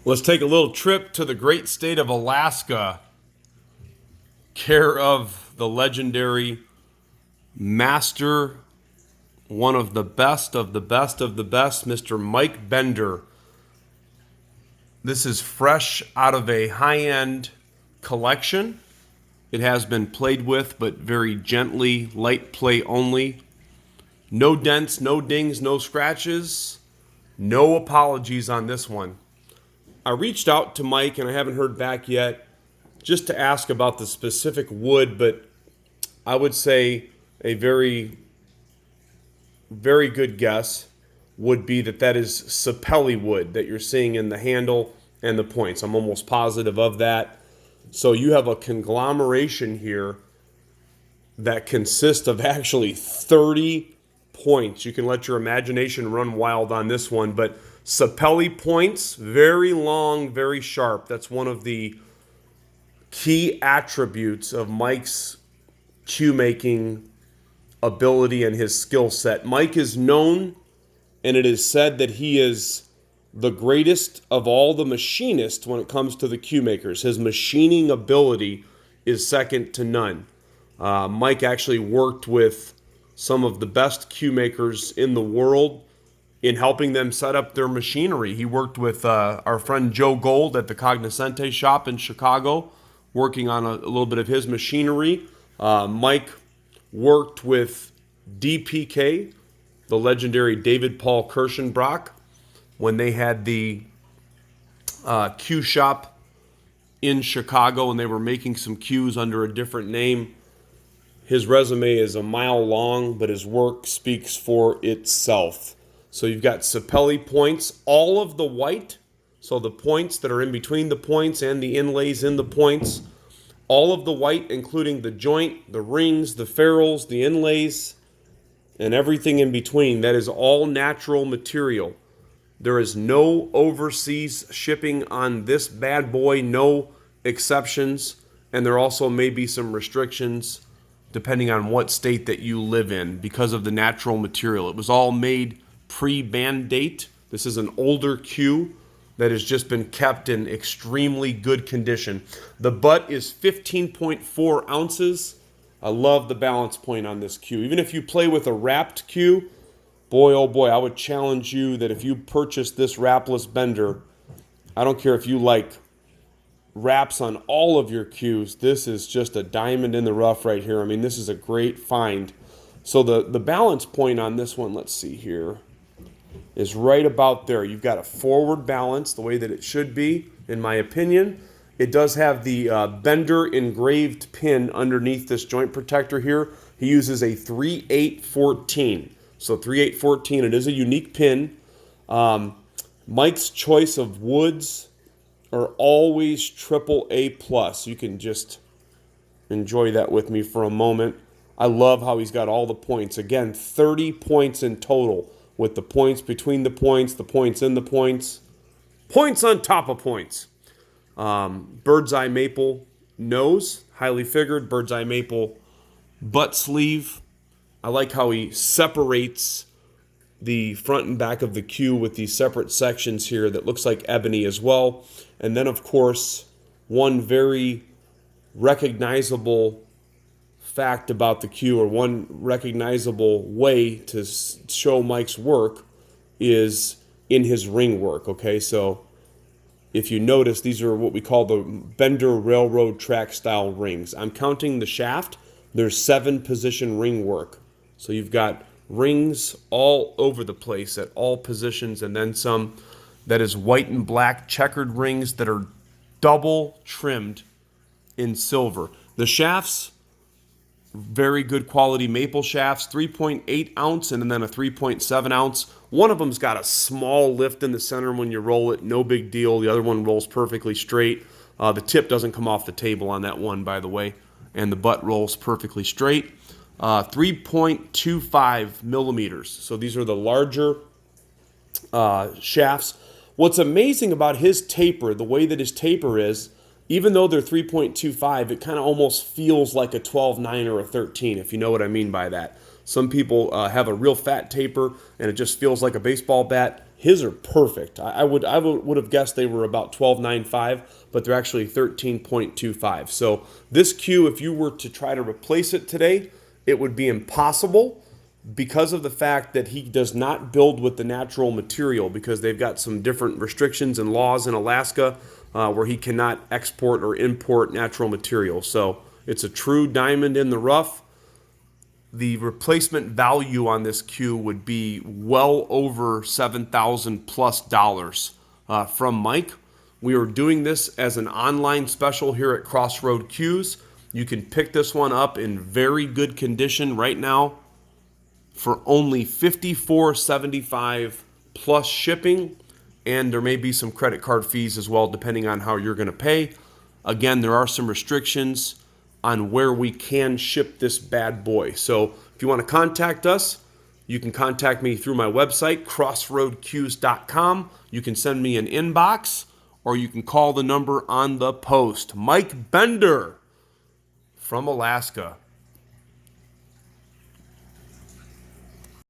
Let's take a little trip to the great state of Alaska, care of the legendary master, one of the best of the best of the best, Mr. Mike Bender. This is fresh out of a high-end collection. It has been played with, but very gently, light play only. No dents, no dings, no scratches. No apologies on this one. I reached out to Mike, and I haven't heard back yet, just to ask about the specific wood, but I would say a very, very good guess would be that is Sapele wood that you're seeing in the handle and the points. I'm almost positive of that. So you have a conglomeration here that consists of actually 30 points. You can let your imagination run wild on this one, but Sapele points, very long, very sharp. That's one of the key attributes of Mike's cue making ability and his skill set. Mike is known, and it is said that he is the greatest of all the machinists when it comes to the cue makers. His machining ability is second to none. Mike actually worked with some of the best cue makers in the world in helping them set up their machinery. He worked with our friend Joe Gold at the Cognoscente shop in Chicago, working on a little bit of his machinery. Mike worked with DPK, the legendary David Paul Kirschenbrock, when they had the cue shop in Chicago and they were making some cues under a different name. His resume is a mile long, but his work speaks for itself. So you've got Sapele points, all of the white, so the points that are in between the points and the inlays in the points, all of the white, including the joint, the rings, the ferrules, the inlays, and everything in between. That is all natural material. There is no overseas shipping on this bad boy, no exceptions, and there also may be some restrictions depending on what state that you live in because of the natural material. It was all made pre-band date. This is an older cue that has just been kept in extremely good condition. The butt is 15.4 ounces. I love the balance point on this cue. Even if you play with a wrapped cue, boy, oh boy, I would challenge you that if you purchase this wrapless bender, I don't care if you like wraps on all of your cues, this is just a diamond in the rough right here. I mean, this is a great find. So the balance point on this one, let's see here, is right about there. You've got a forward balance the way that it should be, in my opinion. It does have the Bender engraved pin underneath this joint protector here. He uses a 3814. So 3814, it is a unique pin. Mike's choice of woods are always AAA+. You can just enjoy that with me for a moment. I love how he's got all the points. Again, 30 points in total, with the points between the points in the points on top of points. Bird's eye maple nose, highly figured. Bird's eye maple butt sleeve. I like how he separates the front and back of the cue with these separate sections here that looks like ebony as well. And then, of course, one very recognizable fact about the cue, or one recognizable way to show Mike's work, is in his ring work. Okay, so if you notice, these are what we call the Bender railroad track style rings. I'm counting the shaft. There's 7 position ring work. So you've got rings all over the place at all positions, and then some that is white and black checkered rings that are double trimmed in silver. The shafts, very good quality maple shafts, 3.8 ounce and then a 3.7 ounce. One of them's got a small lift in the center when you roll it, no big deal. The other one rolls perfectly straight. The tip doesn't come off the table on that one, by the way, and the butt rolls perfectly straight. 3.25 millimeters. So these are the larger shafts. What's amazing about his taper, the way that his taper is, even though they're 3.25, it kind of almost feels like a 12.9 or a 13, if you know what I mean by that. Some people have a real fat taper, and it just feels like a baseball bat. His are perfect. I would have guessed they were about 12.95, but they're actually 13.25. So this cue, if you were to try to replace it today, it would be impossible because of the fact that he does not build with the natural material, because they've got some different restrictions and laws in Alaska where he cannot export or import natural material. So it's a true diamond in the rough. The replacement value on this cue would be well over $7,000 plus from Mike. We are doing this as an online special here at Crossroad Cues. You can pick this one up in very good condition right now for only $54.75 plus shipping, and there may be some credit card fees as well depending on how you're going to pay. Again, there are some restrictions on where we can ship this bad boy. So if you want to contact us, you can contact me through my website, crossroadcues.com. You can send me an inbox, or you can call the number on the post. Mike Bender from Alaska.